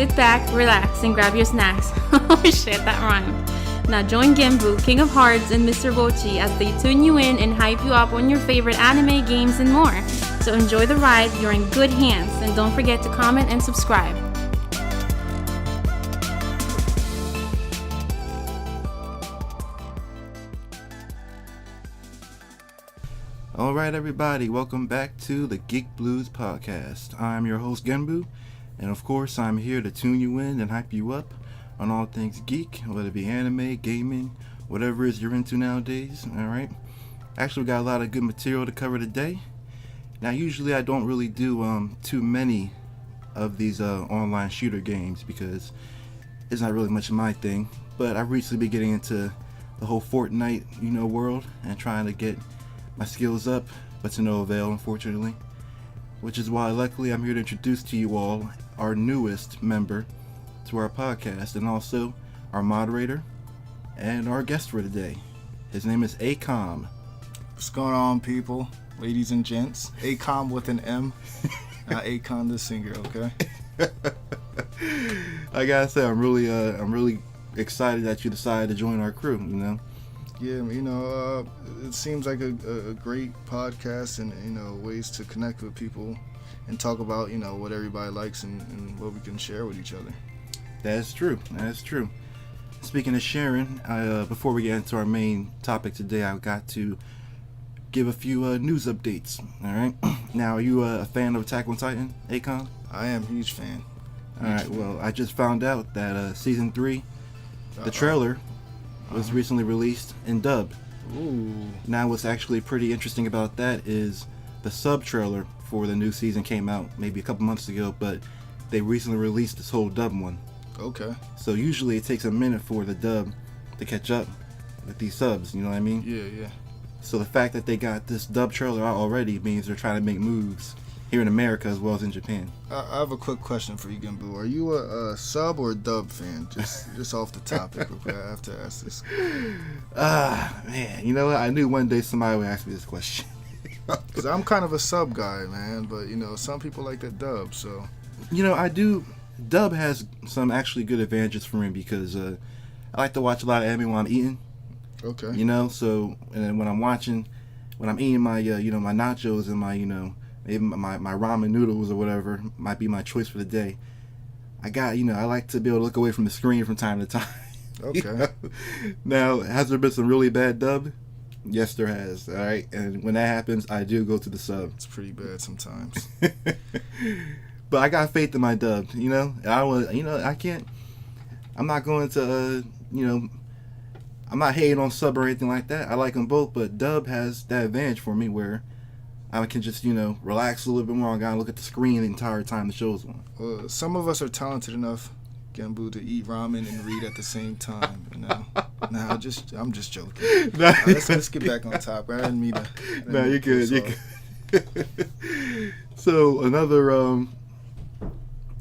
sit back, relax, and grab your snacks. Oh shit, that rhymed. Now join Genbu, King of Hearts, and Mr. Bochi as they tune you in and hype you up on your favorite anime, games, and more. So enjoy the ride, you're in good hands, and don't forget to comment and subscribe. Alright everybody, welcome back to the Geek Blues Podcast. I'm your host Genbu, and of course I'm here to tune you in and hype you up on all things geek, whether it be anime, gaming, whatever it is you're into nowadays, alright? Actually, we got a lot of good material to cover today. Now usually I don't really do too many of these online shooter games because it's not really much of my thing, but I've recently been getting into the whole Fortnite, world and trying to get my skills up, but to no avail, unfortunately. Which is why, luckily, I'm here to introduce to you all our newest member to our podcast, and also our moderator and our guest for today. His name is AKOM. What's going on, people, ladies and gents? AKOM with an M, not Akon the singer. Okay. I gotta say, I'm really excited that you decided to join our crew. Yeah, it seems like a great podcast and, ways to connect with people and talk about, what everybody likes and what we can share with each other. That's true. Speaking of sharing, before we get into our main topic today, I've got to give a few news updates. All right. Now, are you a fan of Attack on Titan, Akon? I am a huge fan. All right. Well, I just found out that season 3, the trailer, was recently released in dub. Ooh. Now what's actually pretty interesting about that is the sub trailer for the new season came out maybe a couple months ago, but they recently released this whole dub one. Okay. So usually it takes a minute for the dub to catch up with these subs, you know what I mean? Yeah. So the fact that they got this dub trailer out already means they're trying to make moves here in America as well as in Japan. I have a quick question for you, Genbu. Are you a sub or a dub fan? Just off the topic, I have to ask this. Man, you know what? I knew one day somebody would ask me this question. Because I'm kind of a sub guy, man, but, some people like that dub, so. I do. Dub has some actually good advantages for me because I like to watch a lot of anime while I'm eating. Okay. So, and then when I'm eating my, my nachos and my, maybe my ramen noodles or whatever might be my choice for the day. I like to be able to look away from the screen from time to time. Okay. Now, has there been some really bad dub? Yes, there has. All right, and when that happens, I do go to the sub. It's pretty bad sometimes. But I got faith in my dub. I can't. I'm not going to. I'm not hating on sub or anything like that. I like them both, but dub has that advantage for me where I can just, relax a little bit more. I gotta look at the screen the entire time the show's on. Well, some of us are talented enough, Genbu, to eat ramen and read at the same time. Nah, I'm just joking. Nah, let's get back on top. I didn't mean to. No, you're good. You're good. So another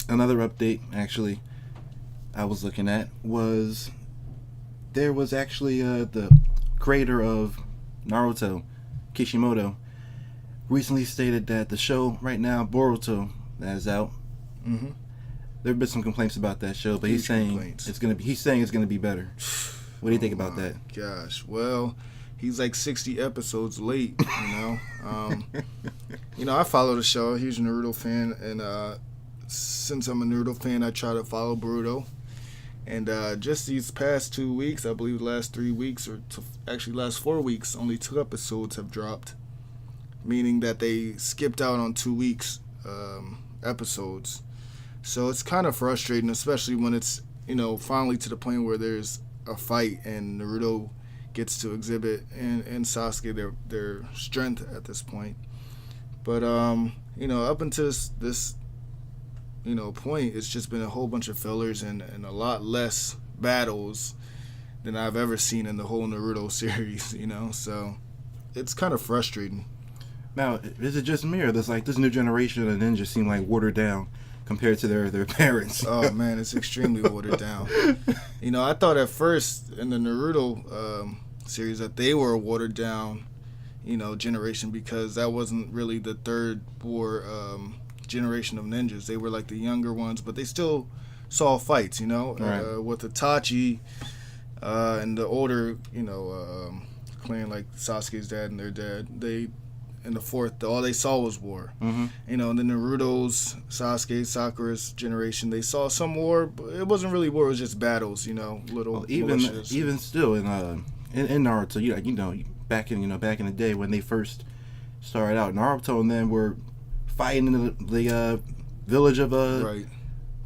update actually I was looking at was there was actually the creator of Naruto, Kishimoto, recently stated that the show right now, Boruto, that is out. Mm-hmm. There have been some complaints about that show, but he's saying it's gonna be better. What do you think about that? Gosh, well, he's like 60 episodes late. I follow the show. Huge Naruto fan, and since I'm a Naruto fan, I try to follow Boruto. And just these past 2 weeks, I believe the last 3 weeks, or actually last 4 weeks, only 2 episodes have dropped. Meaning that they skipped out on 2 weeks episodes. So it's kind of frustrating, especially when it's, finally to the point where there's a fight and Naruto gets to exhibit and Sasuke their strength at this point. But, up until this point, it's just been a whole bunch of fillers and a lot less battles than I've ever seen in the whole Naruto series, So it's kind of frustrating. Now, is it just me or does this new generation of ninjas seem like watered down compared to their parents? Oh man, it's extremely watered down. I thought at first in the Naruto series that they were a watered down, generation because that wasn't really the third war generation of ninjas. They were like the younger ones, but they still saw fights, Right. with Itachi and the older, clan like Sasuke's dad and their dad. They in the fourth, all they saw was war. Mm-hmm. And then Naruto's, Sasuke, Sakura's generation, they saw some war, but it wasn't really war. It was just battles, little Well, even militias. still in Naruto, back in the day when they first started out, Naruto and them were fighting in the village of Right.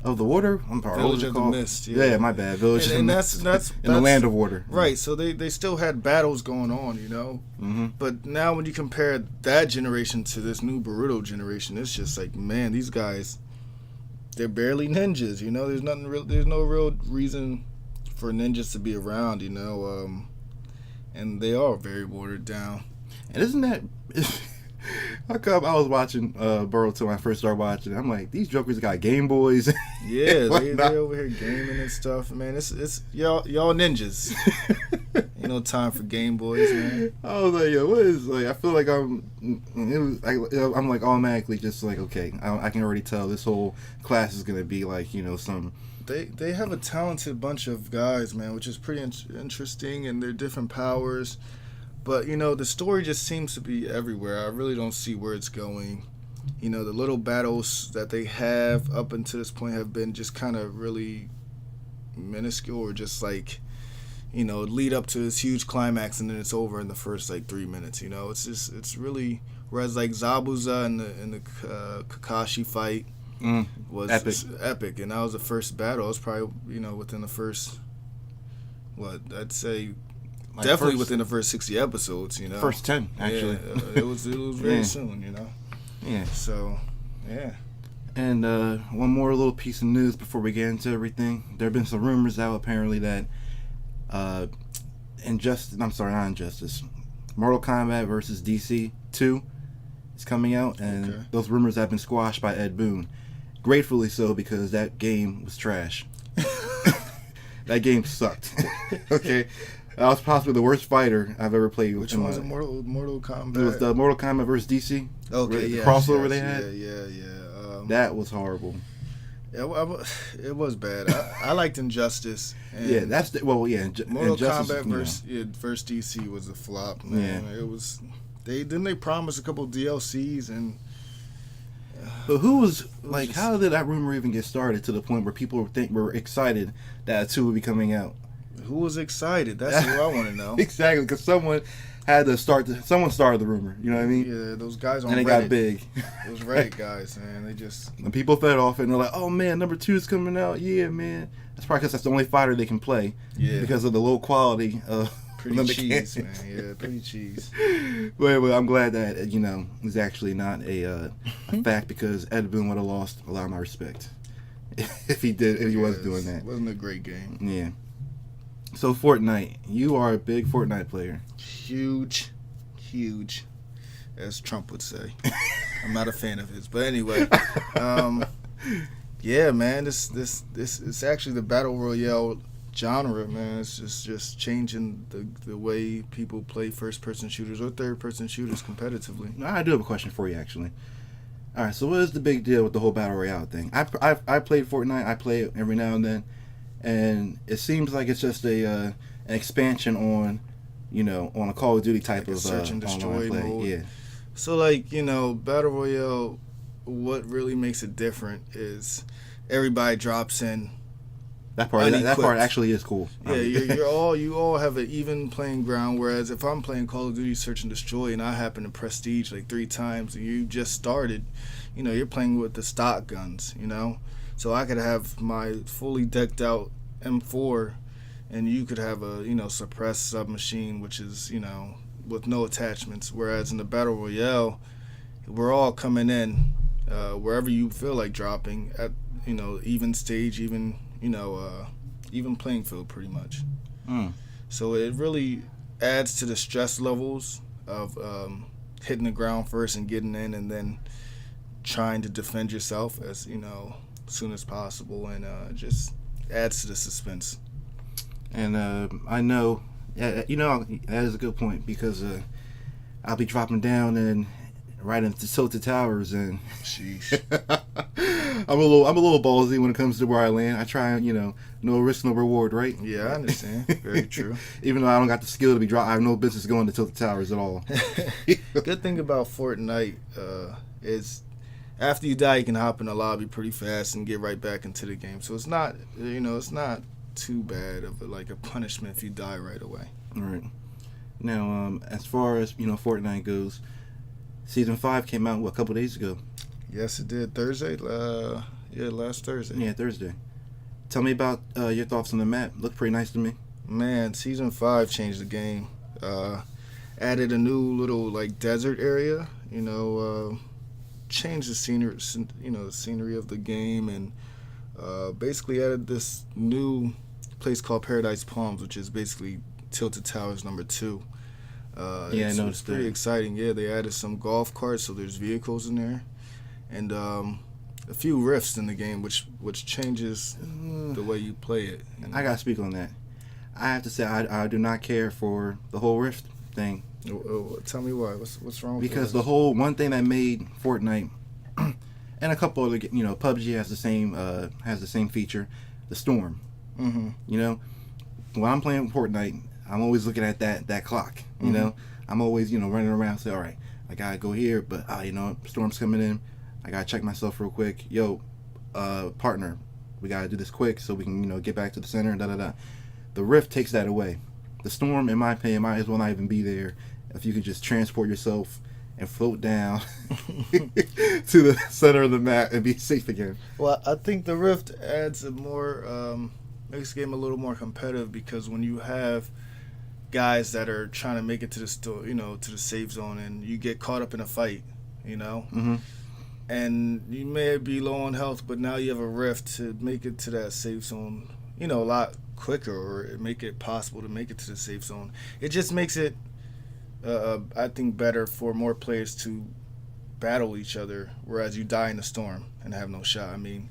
of the water. I'm sorry, what was Village it of the called? Mist. Yeah, my bad. Village And of that's in the land of water. right. So they still had battles going on, Mm-hmm. But now when you compare that generation to this new Boruto generation, it's just like, man, these guys, they're barely ninjas. There's nothing real. There's no real reason for ninjas to be around. And they are very watered down. And isn't that? How come I was watching Boruto when I first started watching? I'm like, these jokers got Game Boys. Yeah, Why they not? over here gaming and stuff, man. It's y'all ninjas. Ain't no time for Game Boys, man. I was like, yo, what is like? I feel like I'm like automatically just like, okay, I can already tell this whole class is gonna be like, some. They have a talented bunch of guys, man, which is pretty interesting, and they're different powers. But the story just seems to be everywhere. I really don't see where it's going. The little battles that they have up until this point have been just kind of really minuscule, or just like, lead up to this huge climax and then it's over in the first like 3 minutes. It's really, whereas like Zabuza and the Kakashi fight was epic, and that was the first battle. It was probably within the first, what I'd say. Like Definitely within the first 60 episodes, First 10, actually. Yeah, it was very soon, Yeah. So, yeah. And one more little piece of news before we get into everything. There have been some rumors out apparently that Mortal Kombat versus DC 2 is coming out, and those rumors have been squashed by Ed Boon. Gratefully so, because that game was trash. That game sucked. Okay. I was possibly the worst fighter I've ever played. Which one was it? Mortal Kombat? It was the Mortal Kombat versus DC. Okay, the yeah. crossover they had. Yeah. That was horrible. It was bad. I liked Injustice. And Yeah, that's the, well, yeah. Mortal Injustice, Kombat versus DC was a flop, man. Yeah. It was. They promise a couple DLCs and. But who was like? How did that rumor even get started to the point where people were excited that a 2 would be coming out? Who was excited? That's what I want to know. Exactly, because someone had to someone started the rumor. You know what I mean? Yeah, those guys on and it Reddit. got big. Those Reddit guys, man, they just. And people fed off it and they're like, "Oh man, number 2 is coming out." Yeah, man. That's probably because that's the only fighter they can play. Yeah. Because of the low quality of Pretty cheese, man. Yeah, pretty cheese. Well, I'm glad that is actually not a fact, because Ed Boon would have lost a lot of my respect if he was doing that. It wasn't a great game. Yeah. So Fortnite, you are a big Fortnite player. Huge, as Trump would say. I'm not a fan of his, but anyway, yeah, man. This it's actually the battle royale genre, man. It's just changing the way people play first-person shooters or third-person shooters competitively. I do have a question for you, actually. All right, so what is the big deal with the whole battle royale thing? I played Fortnite. I play it every now and then, and it seems like it's just an expansion on, on a Call of Duty type Like a of search and destroy online play. mode. Yeah. So, like, battle royale, what really makes it different is everybody drops in. That part actually is cool. Yeah, you all have an even playing ground. Whereas if I'm playing Call of Duty Search and Destroy and I happen to prestige like 3 times and you just started, you're playing with the stock guns, So I could have my fully decked out M4, and you could have a suppressed submachine, which is with no attachments. Whereas in the battle royale, we're all coming in wherever you feel like dropping at even stage, even playing field, pretty much. So it really adds to the stress levels of hitting the ground first and getting in, and then trying to defend yourself as soon as possible, and just adds to the suspense. And I know, that is a good point, because I'll be dropping down and right into Tilted Towers, and sheesh. I'm a little ballsy when it comes to where I land. I try, no risk, no reward, right? Yeah, I understand. Very true. Even though I don't got the skill to be I have no business going to Tilted Towers at all. Good thing about Fortnite is after you die, you can hop in the lobby pretty fast and get right back into the game. So it's not, it's not too bad of a punishment if you die right away. All right. Now, as far as Fortnite goes, Season 5 came out a couple days ago. Yes, it did. Thursday. Last Thursday. Yeah, Thursday. Tell me about your thoughts on the map. Looked pretty nice to me. Man, Season 5 changed the game. Added a new little desert area. Changed the scenery. The scenery of the game, and basically added this new place called Paradise Palms, which is basically Tilted Towers number 2. I noticed it's pretty exciting. Yeah, they added some golf carts, so there's vehicles in there, and a few rifts in the game, which changes the way you play it. I gotta speak on that. I have to say I do not care for the whole rift thing. Tell me why. What's wrong with Because that? the whole one thing that made Fortnite and a couple other, PUBG has the same feature, the storm. Mm-hmm. When I'm playing Fortnite, I'm always looking at that clock. I'm always running around. Say, all right, I gotta go here, but storm's coming in. I gotta check myself real quick. Yo, partner, we gotta do this quick so we can get back to the center. Da da da. The rift takes that away. The storm, in my opinion, might as well not even be there if you could just transport yourself and float down to the center of the map and be safe again. Well, I think the rift adds makes the game a little more competitive, because when you have guys that are trying to make it to the to the safe zone, and you get caught up in a fight, Mm-hmm. and you may be low on health, but now you have a rift to make it to that safe zone, a lot quicker, or make it possible to make it to the safe zone. It just makes it, I think, better for more players to battle each other, whereas you die in the storm and have no shot. I mean,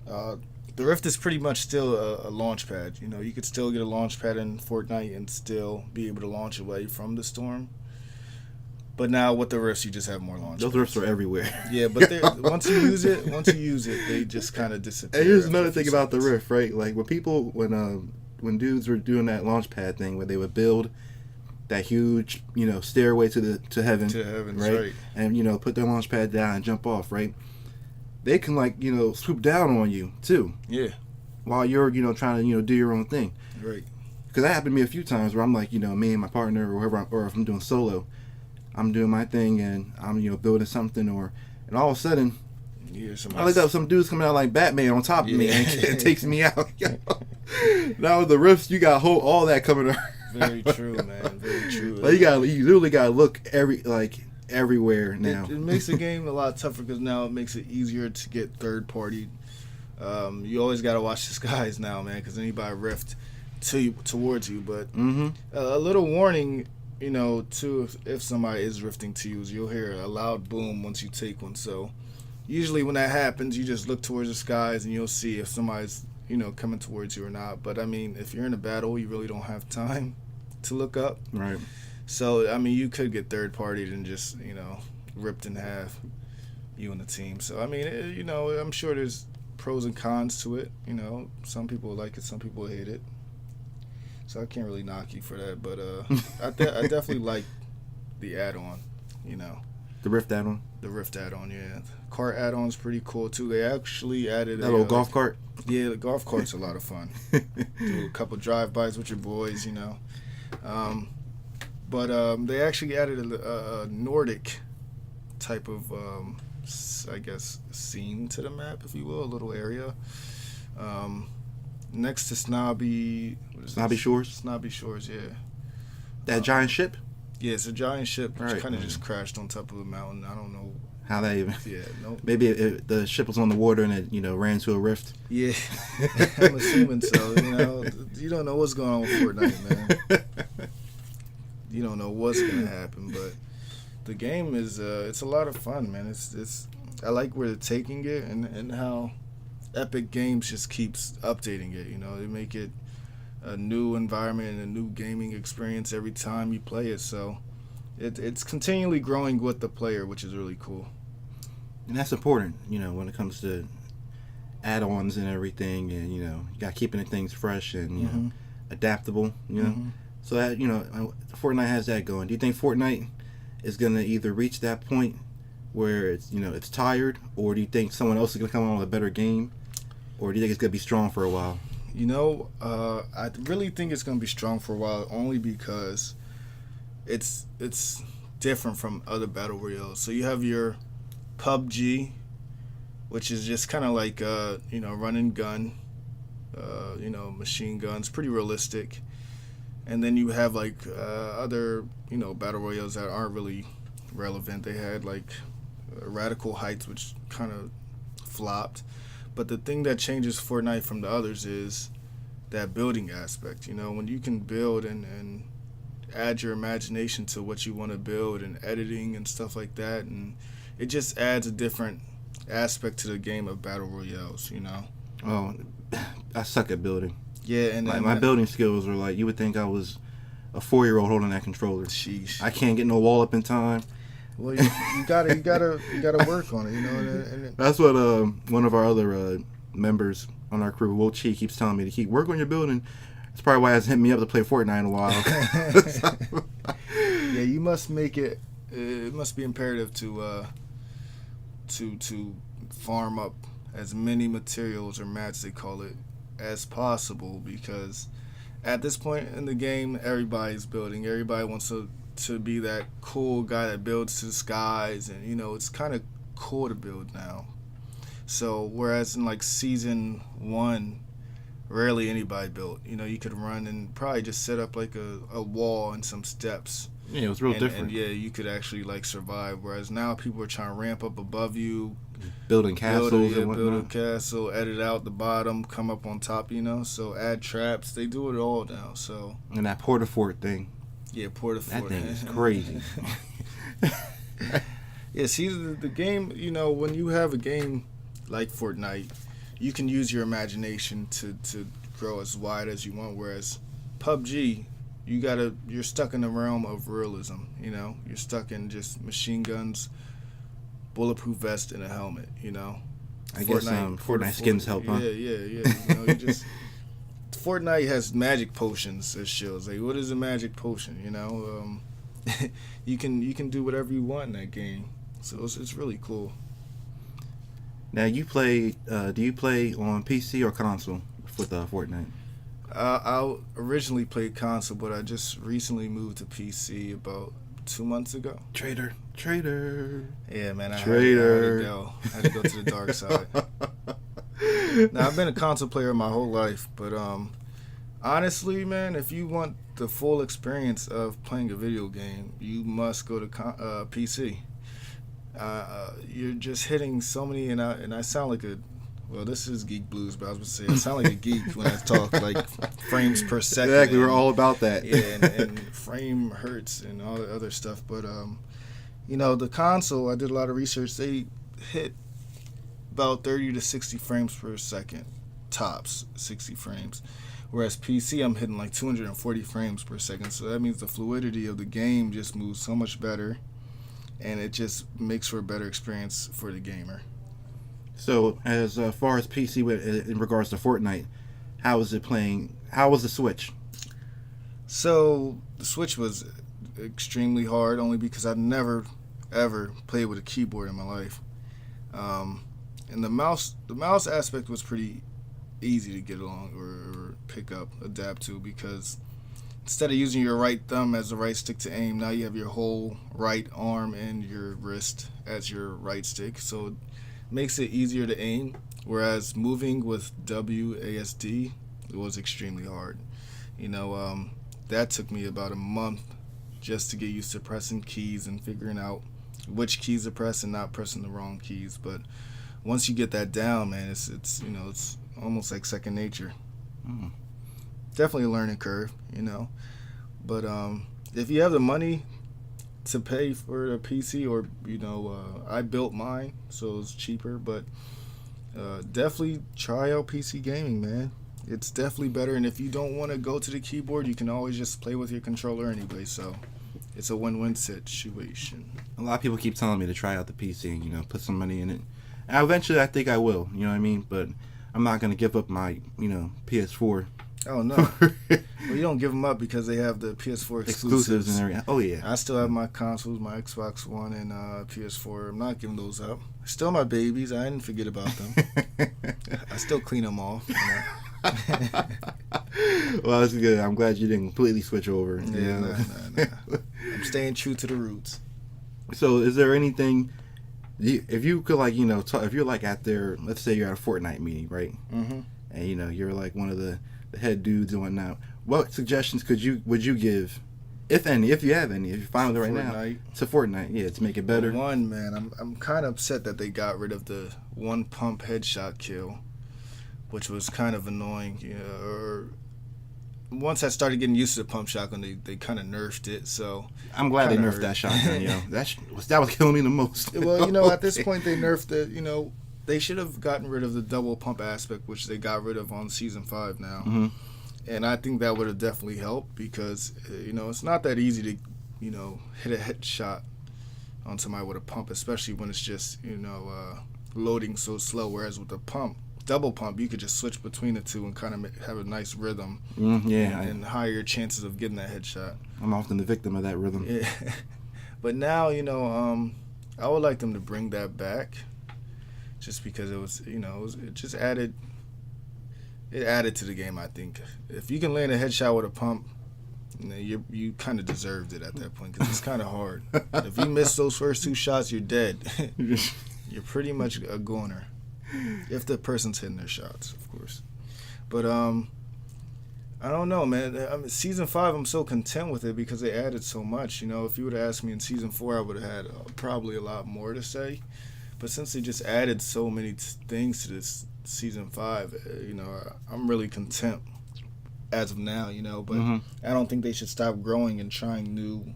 the rift is pretty much still a launch pad. You could still get a launch pad in Fortnite and still be able to launch away from the storm. But now with the rifts, you just have more launch. Those rifts are everywhere. Yeah, but once you use it, they just kind of disappear. And here's another thing about the rift, right? Like when dudes were doing that launch pad thing, where they would build that huge, stairway to heaven, right? And put their launch pad down and jump off, right? They can swoop down on you too. Yeah. While you're trying to do your own thing. Right. Because that happened to me a few times where I'm me and my partner or whoever, or if I'm doing solo, I'm doing my thing and I'm building something, and all of a sudden I look up, some dudes coming out like Batman on top of me and it takes me out. Now with the rifts, you got all that coming out. Very true, man. Very true. You literally gotta look everywhere now. It makes the game a lot tougher, because now it makes it easier to get third party. You always got to watch the skies now, man, because anybody rift towards you. But a little warning, too, if somebody is rifting to you, is you'll hear a loud boom once you take one. So usually when that happens, you just look towards the skies and you'll see if somebody's coming towards you or not. But I mean, if you're in a battle, you really don't have time to look up. Right. So, I mean, you could get third-partied and just, ripped in half, you and the team. So, I mean, I'm sure there's pros and cons to it. Some people like it, some people hate it. So, I can't really knock you for that. But I definitely like the add-on, The rift add-on? The rift add-on, yeah. The cart add-on's pretty cool, too. They actually added that little golf cart? Yeah, the golf cart's a lot of fun. Do a couple drive-bys with your boys, But they actually added a Nordic type of, I guess, scene to the map, if you will, a little area. Next to Snobby Shores? Snobby Shores, yeah. That giant ship? Yeah, it's a giant ship which right, kind of just crashed on top of a mountain. I don't know how that even. Yeah, no. Maybe the ship was on the water and it ran into a rift. Yeah, I'm assuming so. You don't know what's going on with Fortnite, man. You don't know what's gonna happen, but the game is it's a lot of fun, man. It's I like where they're taking it and how Epic Games just keeps updating it. They make it a new environment and a new gaming experience every time you play it. So it's continually growing with the player, which is really cool. And that's important, when it comes to add-ons and everything, and you got keeping the things fresh and adaptable. So that Fortnite has that going. Do you think Fortnite is gonna either reach that point where it's tired, or do you think someone else is gonna come on with a better game, or do you think it's gonna be strong for a while? I really think it's gonna be strong for a while, only because it's different from other battle royales. So you have your PUBG, which is just kind of like run and gun, machine guns, pretty realistic. And then you have like other battle royales that aren't really relevant. They had like Radical Heights, which kind of flopped. But the thing that changes Fortnite from the others is that building aspect. When you can build and add your imagination to what you want to build, and editing and stuff like that, and it just adds a different aspect to the game of battle royales. Oh, I suck at building. Yeah, and my building skills are like, you would think I was a 4-year-old holding that controller. Sheesh. I can't get no wall up in time. Well, you gotta work on it, And that's what one of our other members on our crew, Will Chi, keeps telling me to keep work on your building. That's probably why he hasn't hit me up to play Fortnite in a while. Yeah, you must make it. It must be imperative to farm up as many materials, or mats they call it, as possible, because at this point in the game, everybody's building. Everybody wants to be that cool guy that builds to the skies, and it's kind of cool to build now. So whereas in like season 1, rarely anybody built. You could run and probably just set up like a wall and some steps. Yeah, it was real different. And yeah, you could actually like survive. Whereas now people are trying to ramp up above you, building castles and whatnot. Build a castle, edit out the bottom, come up on top. So add traps. They do it all now. So and that Port-a-Fort thing. Yeah, Port-a-Fort. That thing is crazy. Yeah, see the game. When you have a game like Fortnite, you can use your imagination to grow as wide as you want. Whereas PUBG, you're stuck in the realm of realism. You're stuck in just machine guns, bulletproof vest, and a helmet. I guess Fortnite skins help, huh? Yeah. Fortnite has magic potions as shields. Like, what is a magic potion? You can do whatever you want in that game. So it's really cool. Now do you play on PC or console with Fortnite? I originally played console, but I just recently moved to PC about 2 months ago. Traitor. Yeah, man. I had to go to the dark side. Now, I've been a console player my whole life, but honestly, man, if you want the full experience of playing a video game, you must go to PC. You're just hitting so many, and I sound like this is Geek Blues, but I was going to say I sound like a geek when I talk like frames per second. Exactly, we're all about that. Yeah, and frame hertz and all the other stuff. But the console, I did a lot of research. They hit about 30 to 60 frames per second, tops 60 frames. Whereas PC, I'm hitting like 240 frames per second. So that means the fluidity of the game just moves so much better, and it just makes for a better experience for the gamer. So as far as PC in regards to Fortnite, how is it playing? How was the Switch? So the Switch was extremely hard, only because I've never ever played with a keyboard in my life. And the mouse aspect was pretty easy to get along or pick up, adapt to, because instead of using your right thumb as the right stick to aim, now you have your whole right arm and your wrist as your right stick. So it makes it easier to aim, whereas moving with WASD, it was extremely hard. That took me about a month just to get used to pressing keys and figuring out which keys to press and not pressing the wrong keys. But once you get that down, man, it's almost like second nature. Definitely a learning curve, But if you have the money to pay for a PC, or I built mine, so it's cheaper. But definitely try out PC gaming, man. It's definitely better. And if you don't want to go to the keyboard, you can always just play with your controller anyway. So it's a win-win situation. A lot of people keep telling me to try out the PC and put some money in it. And eventually, I think I will. You know what I mean? But I'm not gonna give up my PS4 Oh no. Well, you don't give them up because they have the PS4 exclusives and everything. Oh yeah. I still have my consoles, my Xbox One and PS4. I'm not giving those up. Still my babies. I didn't forget about them. I still clean them off. Well, that's good. I'm glad you didn't completely switch over. Yeah, nah. I'm staying true to the roots. So, is there anything? If you could if you're like at their, let's say you're at a Fortnite meeting, right? Mm-hmm. And you're like one of the head dudes and whatnot. What suggestions would you give, if any, if you have any, if you're fine with it right now, to Fortnite? Yeah, to make it better. One, man, I'm kind of upset that they got rid of the one pump headshot kill, which was kind of annoying. Or once I started getting used to the pump shotgun, they kind of nerfed it. So I'm glad they nerfed that shotgun. That was killing me the most. Well, at this point they nerfed it. They should have gotten rid of the double pump aspect, which they got rid of on Season 5 now. Mm-hmm. And I think that would have definitely helped because, it's not that easy to, hit a headshot on somebody with a pump, especially when it's just, loading so slow. Whereas with the double pump, you could just switch between the two and kind of have a nice rhythm. And higher chances of getting that headshot. I'm often the victim of that rhythm. Yeah. But now, I would like them to bring that back. Just because it was, it just added to the game, I think. If you can land a headshot with a pump, you kind of deserved it at that point because it's kind of hard. If you miss those first two shots, you're dead. You're pretty much a goner. If the person's hitting their shots, of course. But, I don't know, man. Season 5, I'm so content with it because they added so much. If you would have asked me in Season 4, I would have had probably a lot more to say. But since they just added so many things to this Season 5, I'm really content as of now, But I don't think they should stop growing and trying new,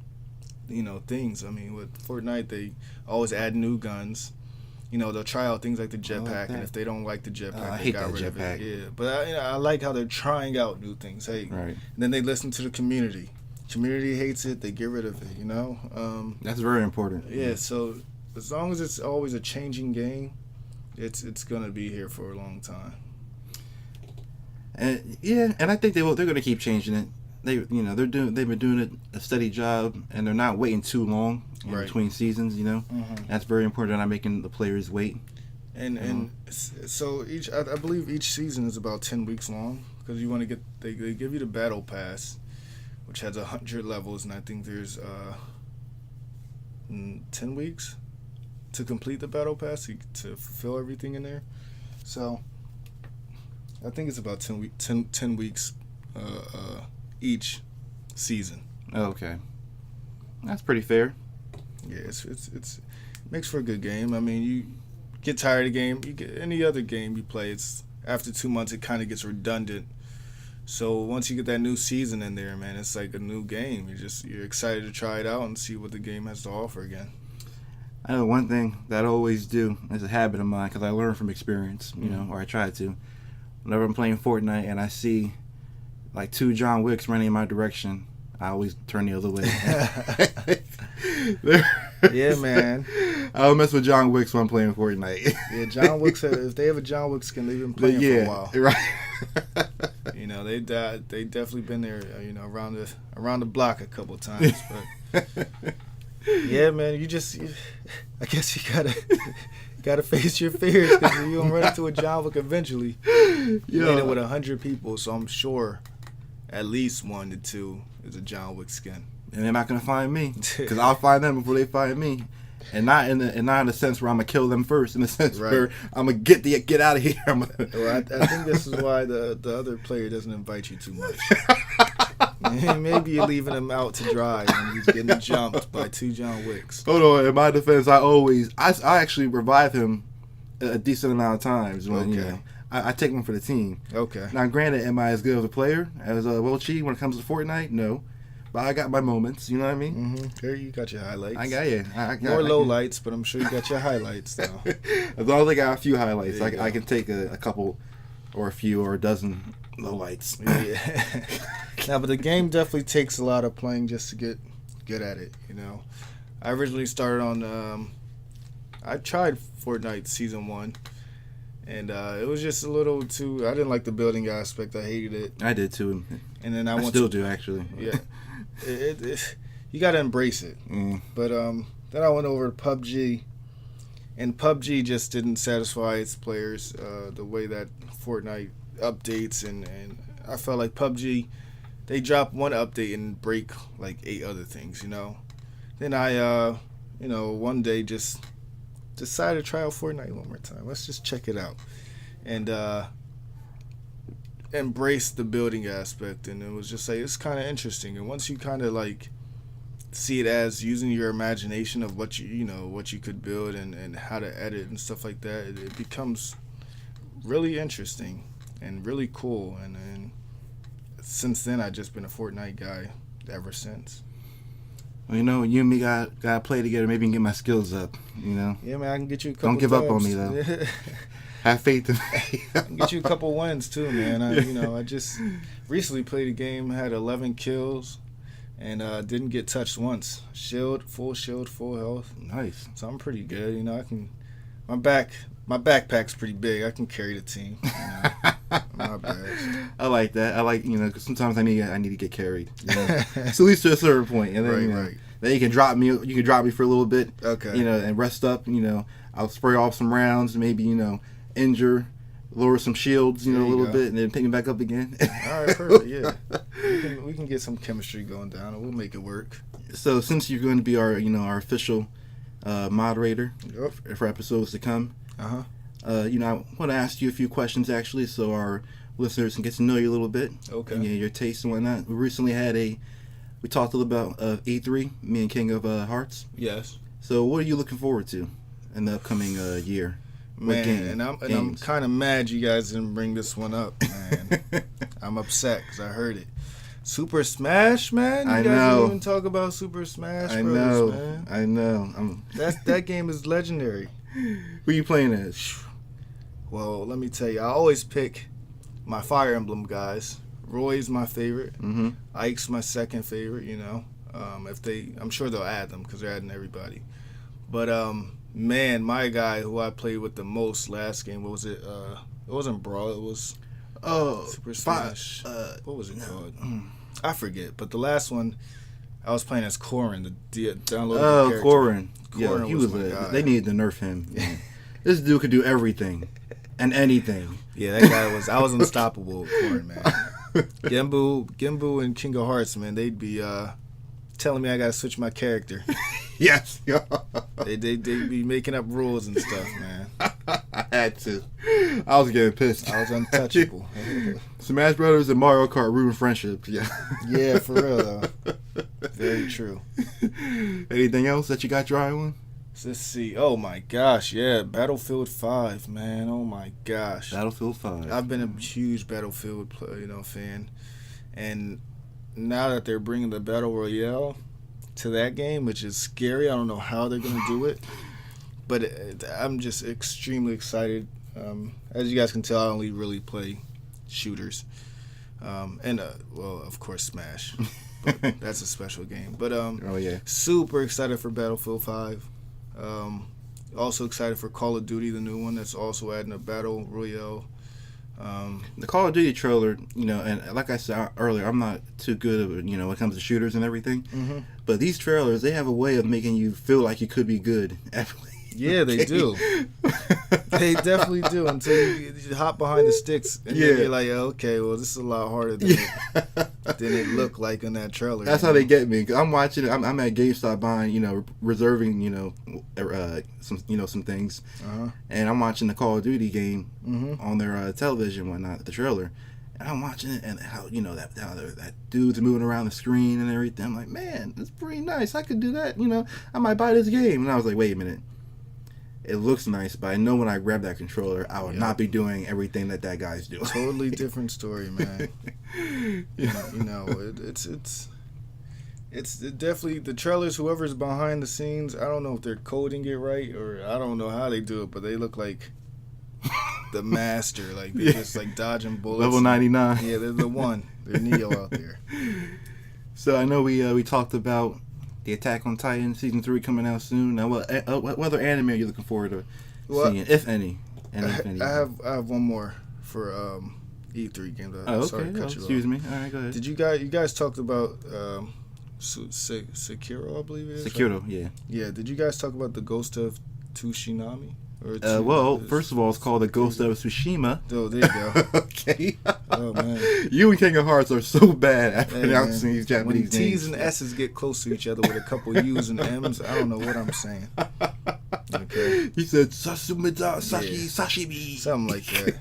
things. I mean, with Fortnite, they always add new guns. They'll try out things like the jetpack, and if they don't like the jetpack, they got rid of it. Yeah, but I like how they're trying out new things. Hey, right. And then they listen to the community. Community hates it, they get rid of it. That's very important. Yeah, so as long as it's always a changing game, it's gonna be here for a long time. And I think they're gonna keep changing it. They've been doing a steady job, and they're not waiting too long in between seasons. That's very important. They're not making the players wait. And so I believe each season is about 10 weeks long because you want to get they give you the battle pass, which has 100 levels, and I think there's 10 weeks to complete the battle pass to fulfill everything in there. So I think it's about 10 weeks each season. Okay, that's pretty fair. Yeah, it's makes for a good game. I mean, you get tired of the game. You get any other game you play. It's after 2 months, it kind of gets redundant. So once you get that new season in there, man, it's like a new game. You're excited to try it out and see what the game has to offer again. I know one thing that I always do is a habit of mine because I learn from experience, or I try to. Whenever I'm playing Fortnite and I see like 2 John Wicks running in my direction, I always turn the other way. Yeah, man. I don't mess with John Wicks when I'm playing Fortnite. Yeah, John Wicks. If they have a John Wicks skin, they've been playing for a while. Right. They definitely been there. Around the block a couple of times. But yeah, man, I guess you gotta face your fears because you're gonna run into a John Wick eventually. You land it with 100 people, so I'm sure at least 1 to 2 is a John Wick skin. And they're not gonna find me because I'll find them before they find me, and not in the sense where I'm gonna kill them first. In the sense where I'm gonna get out of here. Well, I think this is why the other player doesn't invite you too much. Maybe you're leaving him out to dry and he's getting jumped by 2 John Wicks. Hold on, in my defense, I actually revive him a decent amount of times when I take him for the team. Okay. Now, granted, am I as good of a player as Will Chi when it comes to Fortnite? No. But I got my moments, you know what I mean? Mm-hmm. There you got your highlights. I got more lowlights, but I'm sure you got your highlights though. As long as I got a few highlights, I can take a couple or a few or a dozen lowlights. Yeah. Now, but the game definitely takes a lot of playing just to get good at it, I originally started on I tried Fortnite Season 1, And it was just a little too. I didn't like the building aspect. I hated it. I did too. And then I still do actually. Yeah, you got to embrace it. But then I went over to PUBG, and PUBG just didn't satisfy its players the way that Fortnite updates, and I felt like PUBG, they drop one update and break like 8 other things, you know. Then I, one day just decided to try out Fortnite one more time. Let's just check it out, and embrace the building aspect. And it was just like, it's kind of interesting. And once you kind of like see it as using your imagination of what what you could build and how to edit and stuff like that, it becomes really interesting and really cool. And since then, I've just been a Fortnite guy ever since. Well, you and me got play together. Maybe you can get my skills up. Yeah, man, I can get you a couple. Don't give up on me though. Have faith in me. I can get you a couple wins too, man. I just recently played a game, had 11 kills, and didn't get touched once. Full shield, full health. Nice. So I'm pretty good. I can. My backpack's pretty big. I can carry the team. I'm not bad. I like that. I like because sometimes I need to get carried. So at least to a certain point, and then right. Then you can drop me. You can drop me for a little bit. Okay. And rest up. I'll spray off some rounds. Maybe injure, lower some shields. A little bit, and then pick me back up again. All right, perfect. Yeah, we can get some chemistry going down, and we'll make it work. So since you're going to be our official moderator for episodes to come, I want to ask you a few questions actually, so our listeners can get to know you a little bit. Okay. And your taste and whatnot. We recently we talked a little about E3, me and King of Hearts. Yes. So what are you looking forward to in the upcoming year? Man, I'm kind of mad you guys didn't bring this one up, man. I'm upset because I heard it. Super Smash, man. You guys didn't even talk about Super Smash Bros, man. I know. That game is legendary. Who are you playing as? Well, let me tell you, I always pick my Fire Emblem guys. Roy's my favorite. Mm-hmm. Ike's my second favorite. I'm sure they'll add them because they're adding everybody. But man, my guy who I played with the most last game, what was it? It wasn't Brawl. It was Super Smash. What was it called? I forget. But the last one, I was playing as Corrin, the downloadable character. Corrin. Corrin He was my guy. They needed to nerf him. Yeah. This dude could do everything and anything. Yeah, that guy was. I was unstoppable with Corrin, man. Genbu, and King of Hearts, man. They'd be telling me I gotta switch my character. Yes. They'd be making up rules and stuff, man. I had to. I was getting pissed. I was untouchable. Smash Brothers and Mario Kart ruin friendships. Yeah. Yeah, for real though. Very true. Anything else that you got your eye on? Let's see. Oh my gosh, yeah, Battlefield 5, man. Oh my gosh. Battlefield 5. I've been a huge Battlefield fan, and now that they're bringing the Battle Royale to that game, which is scary. I don't know how they're gonna do it, but I'm just extremely excited. As you guys can tell, I only really play shooters, and of course Smash. But that's a special game. But super excited for Battlefield 5. Also excited for Call of Duty, the new one that's also adding a Battle Royale. The Call of Duty trailer, and like I said earlier, I'm not too good at, when it comes to shooters and everything. Mm-hmm. But these trailers, they have a way of making you feel like you could be good. Yeah, they do. They definitely do until you hop behind the sticks and then you're like, okay, well, this is a lot harder than it looked like in that trailer. That's how they get me. 'Cause I'm watching it. I'm at GameStop buying, reserving, some things, and I'm watching the Call of Duty game on their television, and whatnot, the trailer, and I'm watching it, and how that dude's moving around the screen and everything. I'm like, man, that's pretty nice. I could do that. I might buy this game. And I was like, wait a minute. It looks nice, but I know when I grab that controller, I will not be doing everything that guy's doing. Totally different story, man. It's definitely the trailers. Whoever's behind the scenes, I don't know if they're coding it right or I don't know how they do it, but they look like the master. Like they're just like dodging bullets. Level 99. Yeah, they're the one. They're Neo out there. So I know we talked about the Attack on Titan Season 3 coming out soon. Now, what other anime are you looking forward to seeing, if any? and Infinity. I have one more for E3 games. Sorry to cut you Excuse off. me. All right, go ahead. Did you guys talked about Sekiro, I believe it is? Sekiro, yeah. Yeah, did you guys talk about the Ghost of Tsushima? Well, first of all, it's called the Ghost of Tsushima. Oh, there you go. Okay. Oh, man. You and King of Hearts are so bad at pronouncing these When Japanese names. T's and S's get close to each other with a couple U's and M's, I don't know what I'm saying. Okay. He said Sasumida Saki Yeah. Sashimi. Something like that.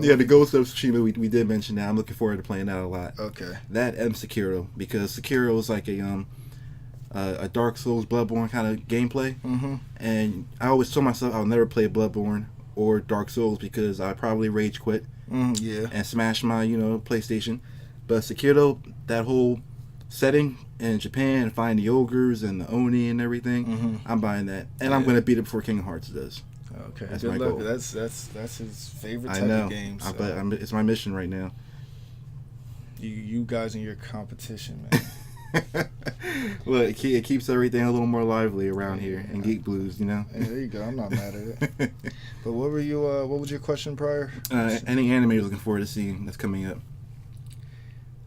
Yeah, the Ghost of Tsushima, we did mention that. I'm looking forward to playing that a lot. Okay. That and Sekiro, because Sekiro is like a Dark Souls, Bloodborne kind of gameplay. Mm-hmm. And I always told myself I'll never play Bloodborne or Dark Souls because I'd probably rage quit Yeah. and smash my, PlayStation. But Sekiro, that whole setting in Japan, find the ogres and the Oni and everything, I'm buying that. And I'm going to beat it before King of Hearts does. Okay. That's Good my luck. goal. That's his favorite I type know. of game. So But it's my mission right now. you guys and your competition, man. Look, it keeps everything a little more lively around here in Geek Blues, Hey, there you go. I'm not mad at it. But what were you? What was your question prior? Any anime you're looking forward to seeing that's coming up?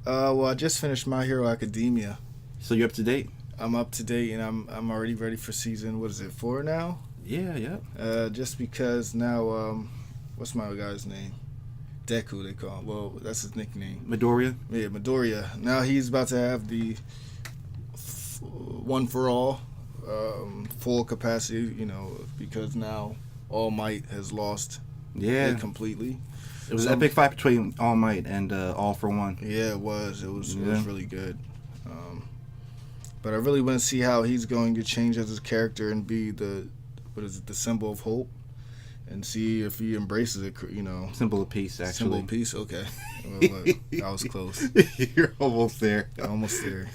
Well, I just finished My Hero Academia. So you're up to date? I'm up to date, and I'm already ready for season. What is it? 4 now? Yeah. Just because now, what's my guy's name? Deku, they call him. Well, that's his nickname. Midoriya? Yeah, Midoriya. Now he's about to have the one for all, full capacity, because now All Might has lost it completely. It was an epic fight between All Might and All for One. Yeah, it was. It was really good. But I really want to see how he's going to change as his character and be the symbol of hope, and see if he embraces it. Symbol of peace, actually. Symbol of peace. Okay, well, I was close. You're almost there. Almost there.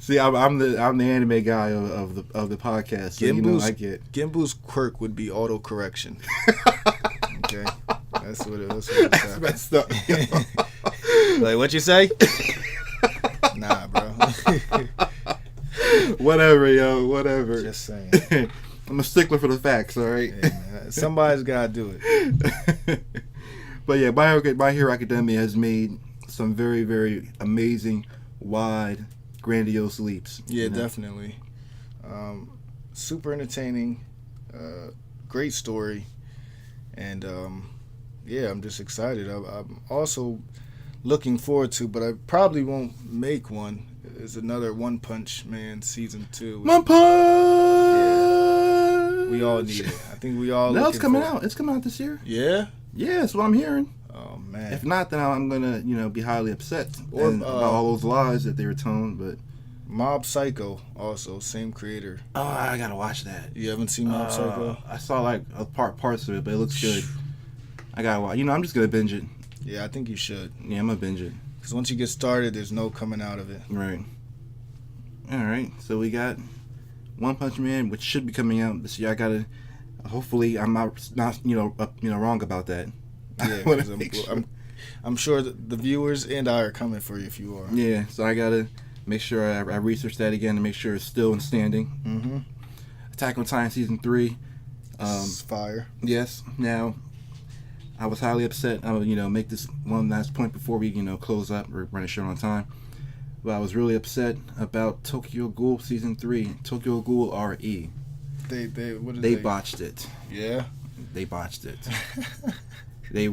See, I'm the anime guy of the podcast. So I get Gimbu's quirk would be auto correction. Okay, that's what it was. that's messed up. Like, what you say? Nah, bro. Whatever, yo. Whatever. Just saying. I'm a stickler for the facts. All right. Yeah, man. Somebody's gotta do it. But yeah, My Hero Academia has made some very, very amazing, wide, grandiose leaps. Yeah, definitely. Super entertaining, great story, and I'm just excited. I'm also looking forward to, but I probably won't make one, is another One Punch Man season 2. One Punch. Yeah, we all need it. I think we all. No, it's coming out. It's coming out this year. Yeah. Yeah, that's what I'm hearing. Oh man. If not, then I'm gonna, be highly upset Or, about all those lies that they were telling. But Mob Psycho, also same creator. oh, I gotta watch that. You haven't seen Mob Psycho? I saw like parts of it, but it looks good. I gotta watch. I'm just gonna binge it. Yeah, I think you should. Yeah, I'm gonna binge it. Because once you get started, there's no coming out of it. Right. All right. So we got One Punch Man, which should be coming out this year. I gotta. Hopefully, I'm not wrong about that. Yeah, because I'm sure that the viewers and I are coming for you if you are. Yeah. So I gotta make sure I research that again to make sure it's still in standing. Mm-hmm. Attack on Titan season 3. Fire. Yes. Now, I was highly upset. I would, make this one last point before we, close up or run a show on time. But I was really upset about Tokyo Ghoul season 3, Tokyo Ghoul RE. They botched it. Yeah. They botched it. They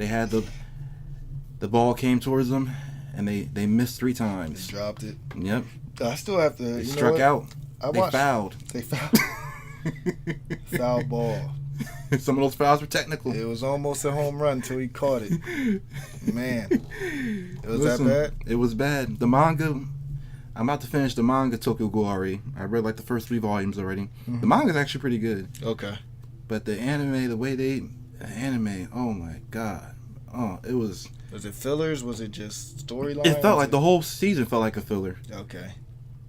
had the ball came towards them, and they missed 3 times. They dropped it. Yep. I still have to. They struck out. They fouled. They fouled. Foul ball. Some of those fouls were technical. It was almost a home run until he caught it. Man. Listen, that bad? It was bad. The manga, I'm about to finish the manga Tokyo Ghoul RE. I read like the first 3 volumes already. Mm-hmm. The manga's actually pretty good. Okay. But the anime, oh my god. Oh, it was... Was it fillers? Was it just storyline? It felt like the whole season felt like a filler. Okay.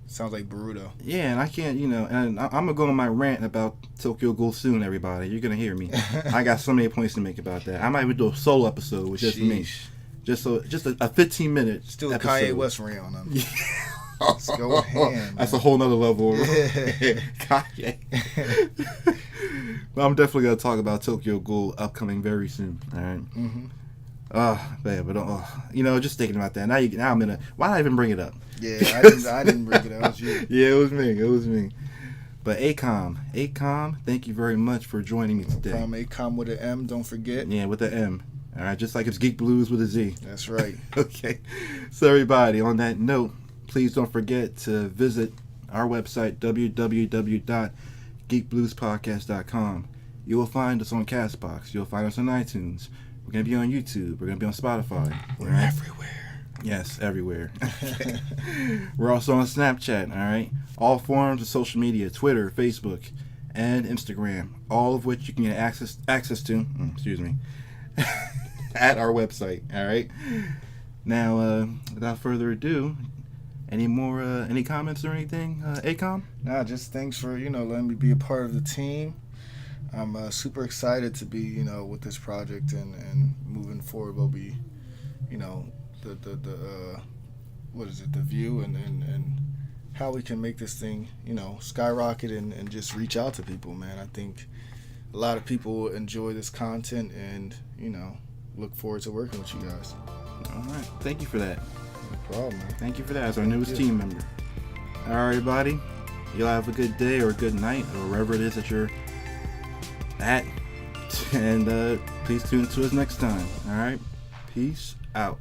Sounds like Boruto. Yeah, and I can't, and I'm going to go on my rant about Tokyo Ghoul soon, everybody. You're going to hear me. I got so many points to make about that. I might even do a solo episode with just me. Just a 15-minute Still a episode. Kanye West rant on them. Let's go ham. That's a whole nother level. Yeah. Kanye. Well, I'm definitely gonna talk about Tokyo Ghoul upcoming very soon. All right. Mm-hmm. Man, but just thinking about that. Now I'm gonna. Why did I even bring it up? Yeah, I didn't bring it up. It was you. Yeah, it was me. But AKOM, thank you very much for joining me today. AKOM with an M, don't forget. Yeah, with the M. All right, just like it's Geek Blues with a Z. That's right. Okay. So everybody, on that note, please don't forget to visit our website, www.geekbluespodcast.com. You will find us on Castbox. You'll find us on iTunes. We're going to be on YouTube. We're going to be on Spotify. We're everywhere. Yes, everywhere. We're also on Snapchat, all right? All forms of social media, Twitter, Facebook, and Instagram, all of which you can get access to, at our website, all right? Now, without further ado, any comments or anything, AKOM? Nah, just thanks for, letting me be a part of the team. I'm super excited to be, with this project and moving forward. Will be, the view and how we can make this thing, skyrocket and just reach out to people, man. I think a lot of people enjoy this content and, look forward to working with you guys. All right. Thank you for that. No problem, man. Thank you for that as our newest team member. All right, everybody. You'll have a good day or a good night or wherever it is that you're at. And please tune in to us next time. All right. Peace out.